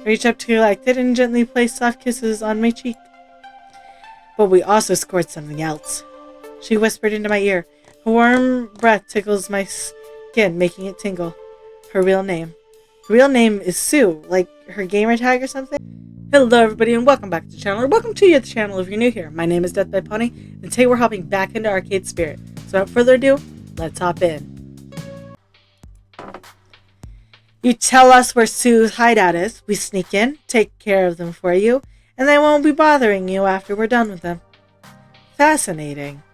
I reached up to collect it and gently placed soft kisses on my cheek. But we also scored something else. She whispered into my ear. Her warm breath tickles my skin, making it tingle. Her real name. Her real name is Sue, like her gamer tag or something. Hello everybody and welcome back to the channel, or welcome to the channel if you're new here. My name is Death by Pony, and today we're hopping back into Arcade Spirit. So without further ado, let's hop in. You tell us where Sue's hideout is, we sneak in, take care of them for you, and they won't be bothering you after we're done with them. Fascinating.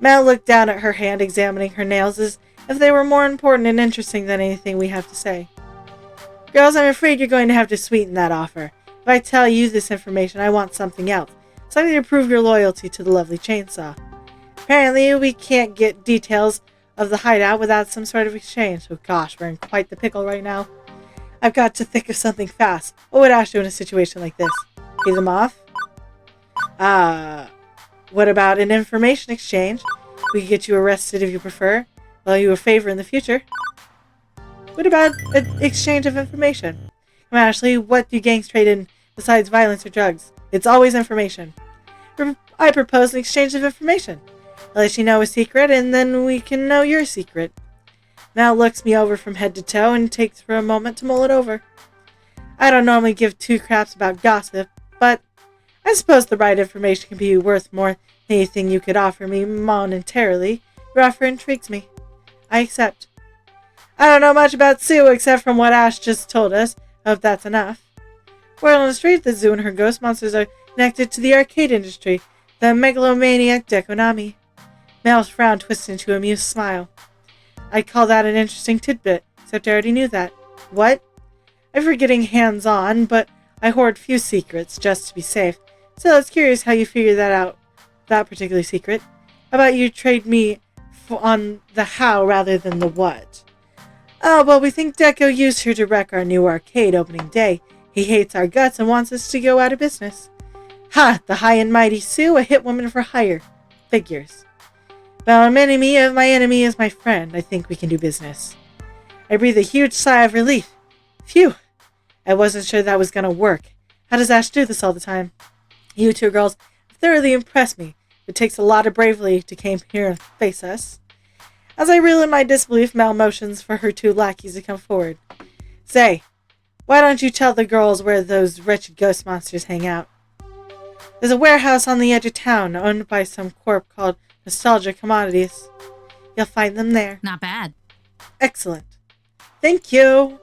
Mel looked down at her hand, examining her nails as if they were more important and interesting than anything we have to say. Girls, I'm afraid you're going to have to sweeten that offer. If I tell you this information, I want something else. Something to prove your loyalty to the lovely chainsaw. Apparently, we can't get details of the hideout without some sort of exchange. Oh gosh, we're in quite the pickle right now. I've got to think of something fast. What would Ash do in a situation like this? Pay them off? What about an information exchange? We could get you arrested if you prefer. I'll owe you a favor in the future. What about an exchange of information? Come on, Ashley, what do gangs trade in besides violence or drugs? It's always information. I propose an exchange of information. I'll let you know a secret, and then we can know your secret. Mel looks me over from head to toe and takes for a moment to mull it over. I don't normally give two craps about gossip, but I suppose the right information can be worth more than anything you could offer me monetarily. Your offer intrigues me. I accept. I don't know much about Sue except from what Ash just told us. I hope that's enough. Word on the street that Sue and her ghost monsters are connected to the arcade industry, the megalomaniac Dekonami. Mel's frown twisted into a amused smile. I'd call that an interesting tidbit, except I already knew that. What? I'm forgetting hands-on, but I hoard few secrets, just to be safe. So it's curious how you figure that out, that particular secret. How about you trade me on the how rather than the what? Oh, well, we think Deco used her to wreck our new arcade opening day. He hates our guts and wants us to go out of business. Ha! The high and mighty Sue, a hit woman for hire. Figures. Well, an enemy of my enemy is my friend. I think we can do business. I breathe a huge sigh of relief. Phew! I wasn't sure that was going to work. How does Ash do this all the time? You two girls thoroughly impressed me. It takes a lot of bravery to come here and face us. As I reel in my disbelief, Mel motions for her two lackeys to come forward. Say, why don't you tell the girls where those wretched ghost monsters hang out? There's a warehouse on the edge of town, owned by some corp called Nostalgia Commodities. You'll find them there. Not bad. Excellent. Thank you.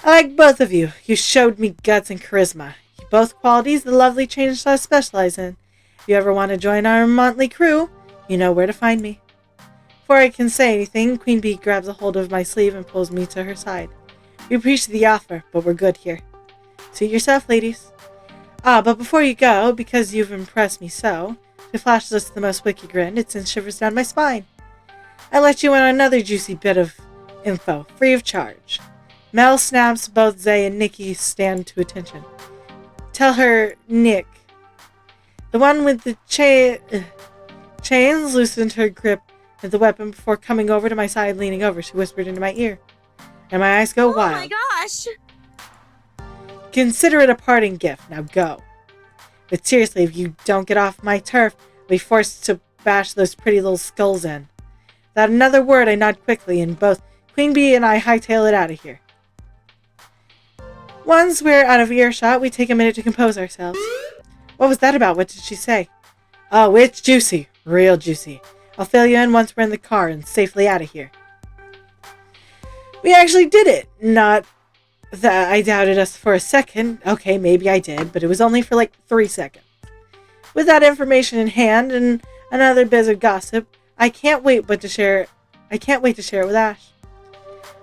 I like both of you. You showed me guts and charisma. Both qualities the lovely chainsaw specialize in. If you ever want to join our motley crew, you know where to find me. Before I can say anything, Queen Bee grabs a hold of my sleeve and pulls me to her side. We appreciate the offer, but we're good here. Suit yourself, ladies. But before you go, because you've impressed me so, she flashes us the most wicked grin. It sends shivers down my spine. I let you in on another juicy bit of info, free of charge. Mel snaps. Both Zay and Nikki stand to attention. Tell her, Nick. The one with the chains loosened her grip of the weapon before coming over to my side, leaning over. She whispered into my ear. And my eyes go wild. Oh my gosh! Consider it a parting gift. Now go. But seriously, if you don't get off my turf, I'll be forced to bash those pretty little skulls in. Without another word, I nod quickly, and both Queen Bee and I hightail it out of here. Once we're out of earshot, we take a minute to compose ourselves. What was that about? What did she say? Oh, it's juicy. Real juicy. I'll fill you in once we're in the car and safely out of here. We actually did it. Not that I doubted us for a second. Okay, maybe I did, but it was only for like 3 seconds. With that information in hand and another bit of gossip, I can't wait to share it with Ash.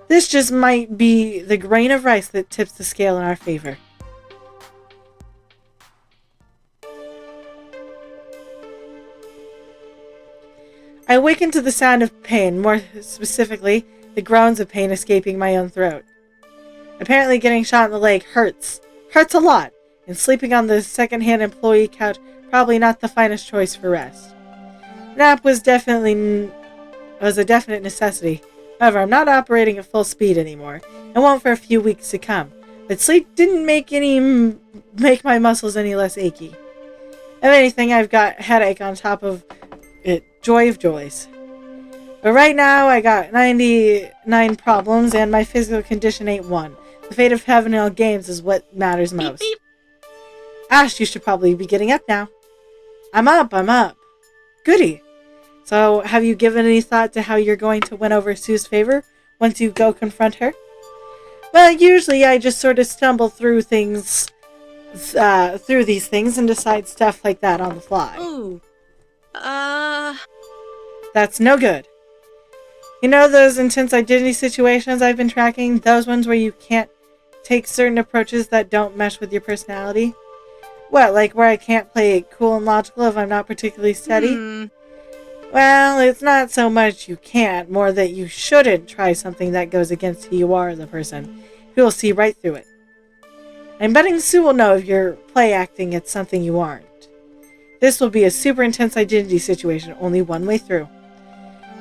This just might be the grain of rice that tips the scale in our favor. I awaken to the sound of pain, more specifically, the groans of pain escaping my own throat. Apparently getting shot in the leg hurts. Hurts a lot, and sleeping on the second-hand employee couch probably not the finest choice for rest. Nap was a definite necessity. However, I'm not operating at full speed anymore, and won't for a few weeks to come. But sleep didn't make my muscles any less achy. If anything, I've got headache on top of it. Joy of joys. But right now, I got 99 problems, and my physical condition ain't one. The fate of Heavenhill Games is what matters most. Beep, beep. Ash, you should probably be getting up now. I'm up. Goody. So, have you given any thought to how you're going to win over Sue's favor once you go confront her? Well, usually I just sort of stumble through these things and decide stuff like that on the fly. Ooh. That's no good. You know those intense identity situations I've been tracking? Those ones where you can't take certain approaches that don't mesh with your personality? What, like where I can't play it cool and logical if I'm not particularly steady? Well, it's not so much you can't, more that you shouldn't try something that goes against who you are as a person. You'll see right through it. I'm betting Sue will know if you're play acting it's something you aren't. This will be a super intense identity situation, only one way through.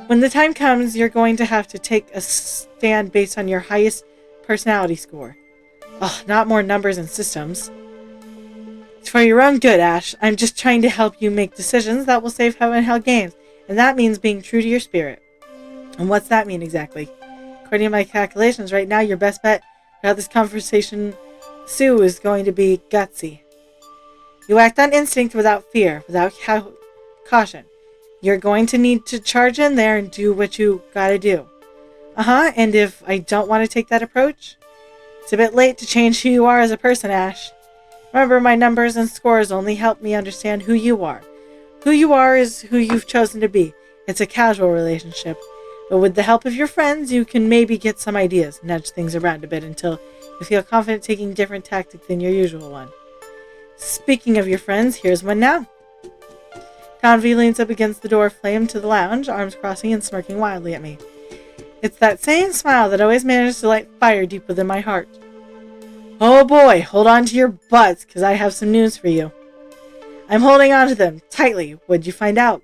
When the time comes, you're going to have to take a stand based on your highest personality score. Ugh, not more numbers and systems. It's for your own good, Ash. I'm just trying to help you make decisions that will save Heavenhill Games, and that means being true to your spirit. And what's that mean exactly? According to my calculations, right now your best bet about this conversation, Sue, is going to be gutsy. You act on instinct without fear, without caution. You're going to need to charge in there and do what you gotta do. And if I don't want to take that approach? It's a bit late to change who you are as a person, Ash. Remember, my numbers and scores only help me understand who you are. Who you are is who you've chosen to be. It's a casual relationship. But with the help of your friends, you can maybe get some ideas, nudge things around a bit until you feel confident taking a different tactic than your usual one. Speaking of your friends, here's one now. Tanvi leans up against the door frame to the lounge, arms crossing and smirking wildly at me. It's that same smile that always manages to light fire deep within my heart. Oh boy, hold on to your butts, because I have some news for you. I'm holding on to them tightly. What'd you find out?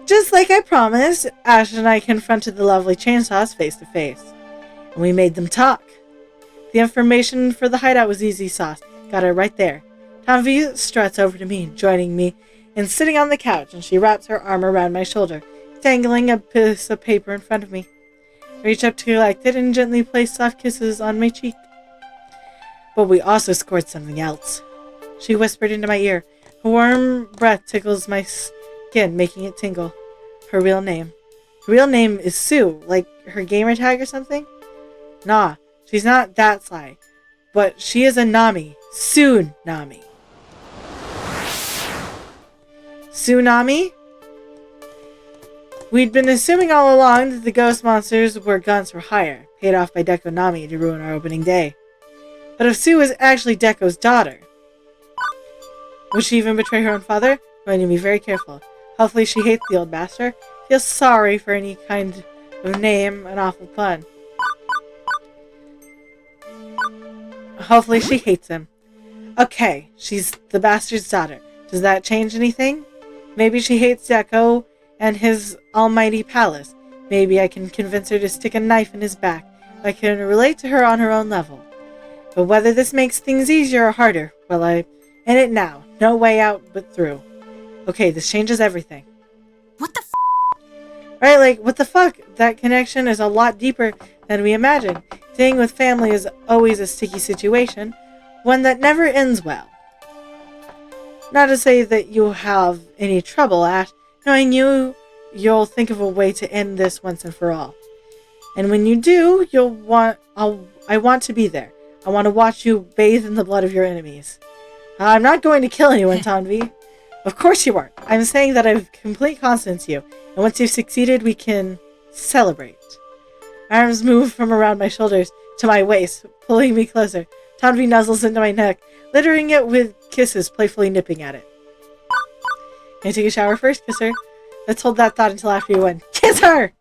Just like I promised, Ash and I confronted the lovely chainsaws face to face. And we made them talk. The information for the hideout was easy sauce. Got it right there. Tanvi struts over to me, joining me and sitting on the couch, and she wraps her arm around my shoulder, dangling a piece of paper in front of me. I reach up to collect it and gently place soft kisses on my cheek. But we also scored something else. She whispered into my ear. Her warm breath tickles my skin, making it tingle. Her real name. Her real name is Sue, like her gamer tag or something? Nah, she's not that sly. But she is a Nami. Tsunami. Tsunami? We'd been assuming all along that the ghost monsters were guns for hire, paid off by Deco Nami to ruin our opening day. But if Sue was actually Deco's daughter, would she even betray her own father? I need to be very careful. Hopefully she hates the old bastard. Feels sorry for any kind of name, an awful pun. Hopefully she hates him. Okay, she's the bastard's daughter. Does that change anything? Maybe she hates Deco and his almighty palace. Maybe I can convince her to stick a knife in his back. I can relate to her on her own level. But whether this makes things easier or harder, well, I'm in it now. No way out but through. Okay, this changes everything. What the Right, like, what the fuck? That connection is a lot deeper than we imagined. Staying with family is always a sticky situation, one that never ends well. Not to say that you'll have any trouble, Ash. Knowing you'll think of a way to end this once and for all. And when you do, I want to be there. I want to watch you bathe in the blood of your enemies. I'm not going to kill anyone, Tanvi. Of course you aren't. I'm saying that I have complete confidence in you. And once you've succeeded, we can celebrate. Arms move from around my shoulders to my waist, pulling me closer. Tanvi nuzzles into my neck, littering it with kisses, playfully nipping at it. Can I take a shower first? Kiss her. Let's hold that thought until after you win. Kiss her!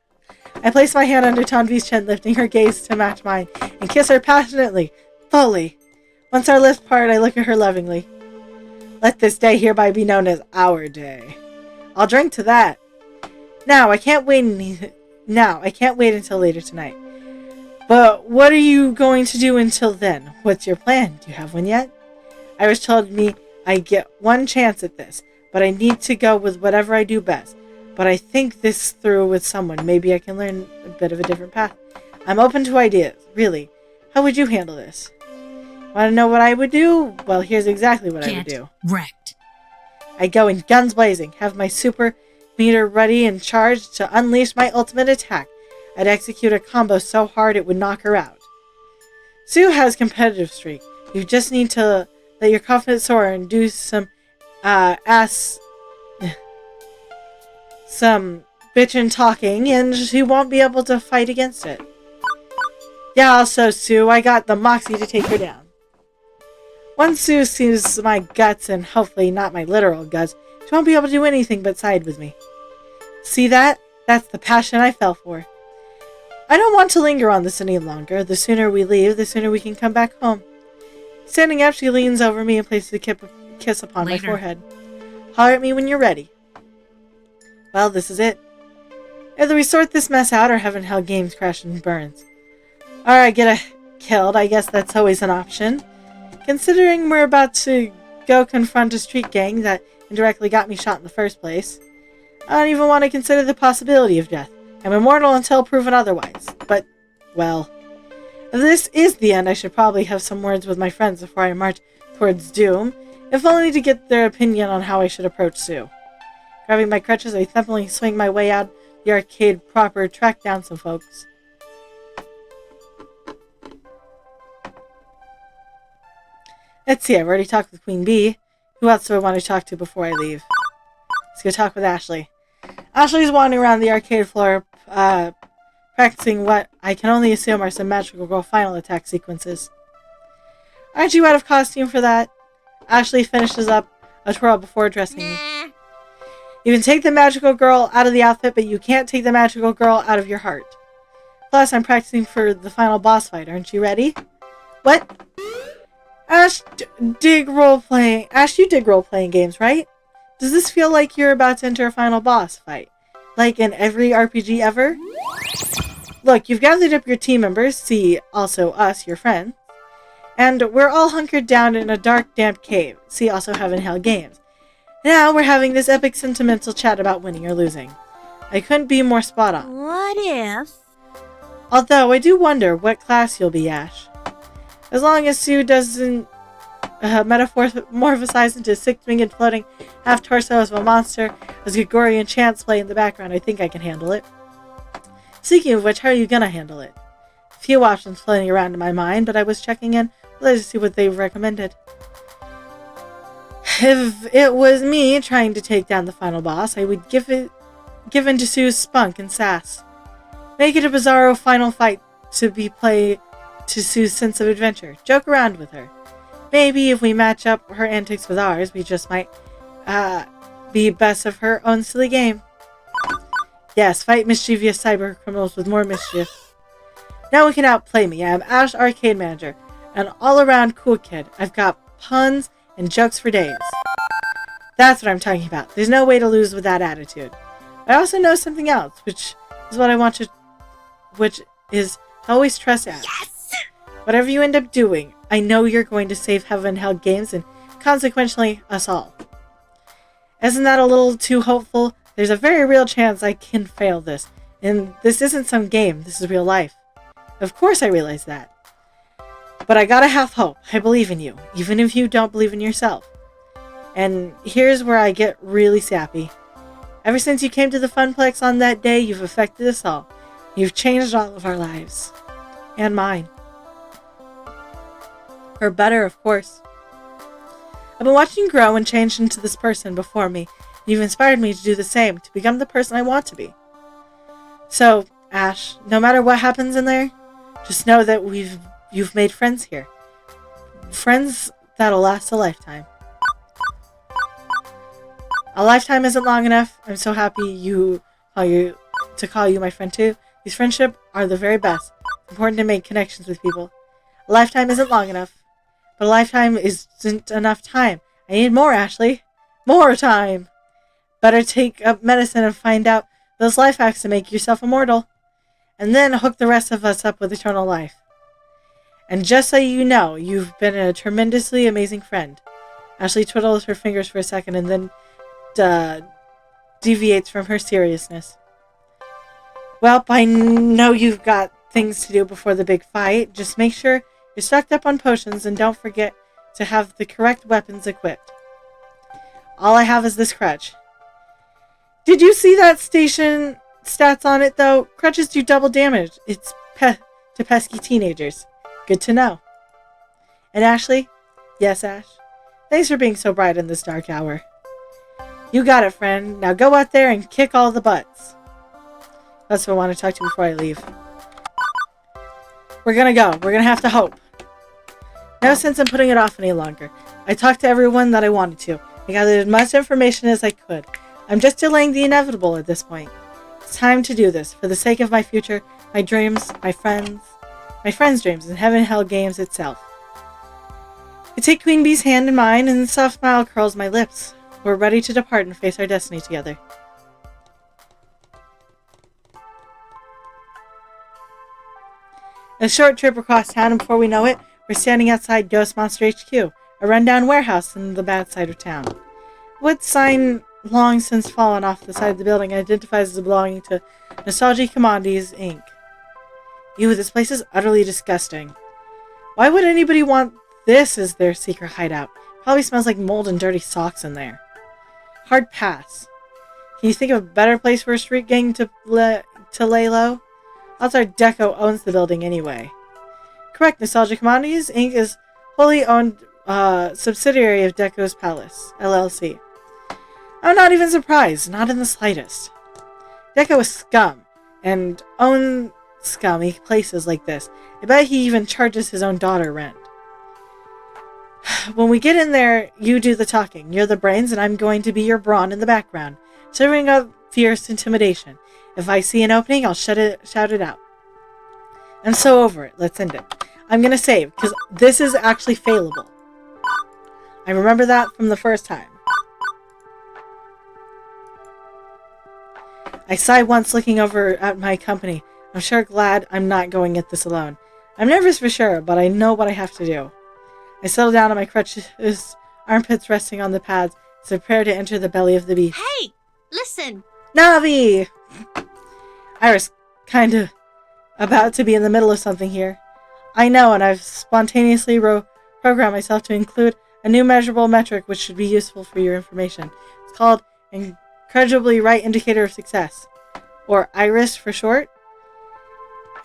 I place my hand under Tanvi's chin, lifting her gaze to match mine, and kiss her passionately, fully. Once our lips part, I look at her lovingly. Let this day hereby be known as our day. I'll drink to that. Now, I can't wait until later tonight. But what are you going to do until then? What's your plan? Do you have one yet? Iris told me I get one chance at this, but I need to go with whatever I do best. But I think this through with someone. Maybe I can learn a bit of a different path. I'm open to ideas, really. How would you handle this? Want to know what I would do? Well, here's exactly what I would do. Wrecked. I'd go in guns blazing, have my super meter ready and charged to unleash my ultimate attack. I'd execute a combo so hard it would knock her out. Sue has competitive streak. You just need to let your confidence soar and do some some bitchin' talking, and she won't be able to fight against it. Yeah, also, Sue, I got the moxie to take her down. Once Sue sees my guts, and hopefully not my literal guts, she won't be able to do anything but side with me. See that? That's the passion I fell for. I don't want to linger on this any longer. The sooner we leave, the sooner we can come back home. Standing up, she leans over me and places a kiss upon my forehead. Holler at me when you're ready. Well, this is it. Either we sort this mess out or Heaven Hell Games crash and burns. Or I get killed. I guess that's always an option. Considering we're about to go confront a street gang that indirectly got me shot in the first place, I don't even want to consider the possibility of death. I'm immortal until proven otherwise. But, well, if this is the end, I should probably have some words with my friends before I march towards doom, if only to get their opinion on how I should approach Sue. Grabbing my crutches, I thumpingly swing my way out the arcade proper, track down some folks. Let's see, I've already talked with Queen Bee. Who else do I want to talk to before I leave? Let's go talk with Ashley. Ashley's wandering around the arcade floor, practicing what I can only assume are some Magical Girl final attack sequences. Aren't you out of costume for that? Ashley finishes up a twirl before addressing me. You can take the Magical Girl out of the outfit, but you can't take the Magical Girl out of your heart. Plus, I'm practicing for the final boss fight. Aren't you ready? What? Ash, you dig role-playing games, right? Does this feel like you're about to enter a final boss fight? Like in every RPG ever? Look, you've gathered up your team members, see also us, your friends, and we're all hunkered down in a dark, damp cave, see also Heaven Hell Games. Now we're having this epic sentimental chat about winning or losing. I couldn't be more spot on. What if? Although I do wonder what class you'll be, Ash. As long as Sue doesn't metamorphosize into a six-winged floating half-torso of a monster as Gregorian chants play in the background, I think I can handle it. Speaking of which, how are you gonna handle it? A few options floating around in my mind, but I was checking in. Let's see what they've recommended. If it was me trying to take down the final boss, I would give in to Sue's spunk and sass. Make it a bizarro final fight to be played to Sue's sense of adventure. Joke around with her. Maybe if we match up her antics with ours, we just might be best of her own silly game. Yes, fight mischievous cyber criminals with more mischief. No one can outplay me. I am Ash Arcade Manager, an all-around cool kid. I've got puns and jokes for days. That's what I'm talking about. There's no way to lose with that attitude. I also know something else, which is to always trust Ash. Yes! Whatever you end up doing, I know you're going to save Heaven Hell Games and consequently us all. Isn't that a little too hopeful? There's a very real chance I can fail this. And this isn't some game, this is real life. Of course I realize that. But I gotta have hope. I believe in you, even if you don't believe in yourself. And here's where I get really sappy. Ever since you came to the Funplex on that day, you've affected us all. You've changed all of our lives. And mine. For better, of course. I've been watching you grow and change into this person before me. You've inspired me to do the same, to become the person I want to be. So, Ash, no matter what happens in there, just know that you've made friends here. Friends that'll last a lifetime. A lifetime isn't long enough. I'm so happy to call you my friend too. These friendships are the very best. It's important to make connections with people. A lifetime isn't long enough. But a lifetime isn't enough time. I need more, Ashley. More time. Better take up medicine and find out those life hacks to make yourself immortal. and then hook the rest of us up with eternal life. And just so you know, you've been a tremendously amazing friend. Ashley twiddles her fingers for a second and then deviates from her seriousness. Well, I know you've got things to do before the big fight. Just make sure you're stocked up on potions and don't forget to have the correct weapons equipped. All I have is this crutch. Did you see that station stats on it, though? Crutches do double damage. It's to pesky teenagers. Good to know. And Ashley? Yes, Ash? Thanks for being so bright in this dark hour. You got it, friend. Now go out there and kick all the butts. That's what I want to talk to before I leave. We're gonna go. We're gonna have to hope. No sense in putting it off any longer. I talked to everyone that I wanted to. I gathered as much information as I could. I'm just delaying the inevitable at this point. It's time to do this, for the sake of my future, my dreams, my friends' dreams, and Heaven Hell Games itself. I take Queen Bee's hand in mine, and a soft smile curls my lips. We're ready to depart and face our destiny together. A short trip across town, and before we know it, we're standing outside Ghost Monster HQ, a rundown warehouse in the bad side of town. Wood sign long since fallen off the side of the building identifies as belonging to Nostalgia Commodities, Inc. Ew, this place is utterly disgusting. Why would anybody want this as their secret hideout? Probably smells like mold and dirty socks in there. Hard pass. Can you think of a better place for a street gang to lay low? Odds are Deco owns the building anyway. Correct, Nostalgia Commodities, Inc. is wholly owned subsidiary of Deco's Palace, LLC. I'm not even surprised, not in the slightest. Deco is scum, and owns scummy places like this. I bet he even charges his own daughter rent. When we get in there, you do the talking. You're the brains, and I'm going to be your brawn in the background, serving up fierce intimidation. If I see an opening, I'll shout it out. I'm so over it. Let's end it. I'm going to save, because this is actually failable. I remember that from the first time. I sigh once looking over at my company. I'm sure glad I'm not going at this alone. I'm nervous for sure, but I know what I have to do. I settle down on my crutches, armpits resting on the pads, as I prepare to enter the belly of the beast. Hey! Listen! Navi! Iris, kind of about to be in the middle of something here. I know, and I've spontaneously programmed myself to include a new measurable metric which should be useful for your information. It's called Incredibly Right Indicator of Success, or IRIS for short.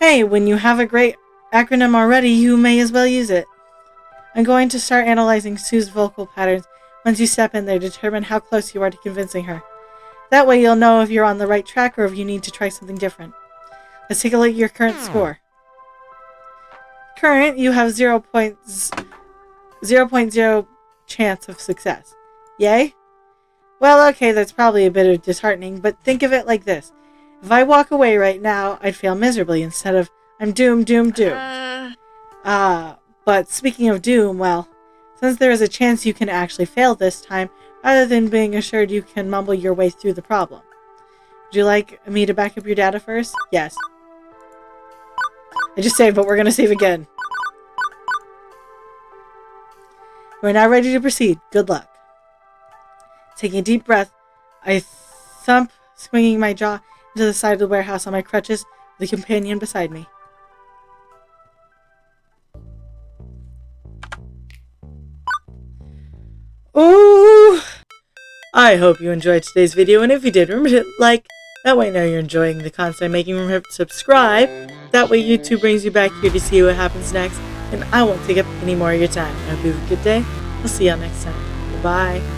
Hey, when you have a great acronym already, you may as well use it. I'm going to start analyzing Sue's vocal patterns. Once you step in there, determine how close you are to convincing her. That way you'll know if you're on the right track or if you need to try something different. Let's take a look at your current score. Current, you have 0.0 chance of success. Yay? Well, okay, that's probably a bit disheartening, but think of it like this. If I walk away right now, I'd fail miserably instead of I'm doomed. But speaking of doom, well, since there is a chance you can actually fail this time, rather than being assured you can mumble your way through the problem. Would you like me to back up your data first? Yes. I just saved, but we're going to save again. We're now ready to proceed. Good luck. Taking a deep breath, I thump, swinging my jaw into the side of the warehouse on my crutches, with the companion beside me. Ooh! I hope you enjoyed today's video, and if you did, remember to like. That way I know you're enjoying the content I'm making. Remember to subscribe. That way YouTube brings you back here to see what happens next, and I won't take up any more of your time. I hope you have a good day. I'll see y'all next time. Goodbye.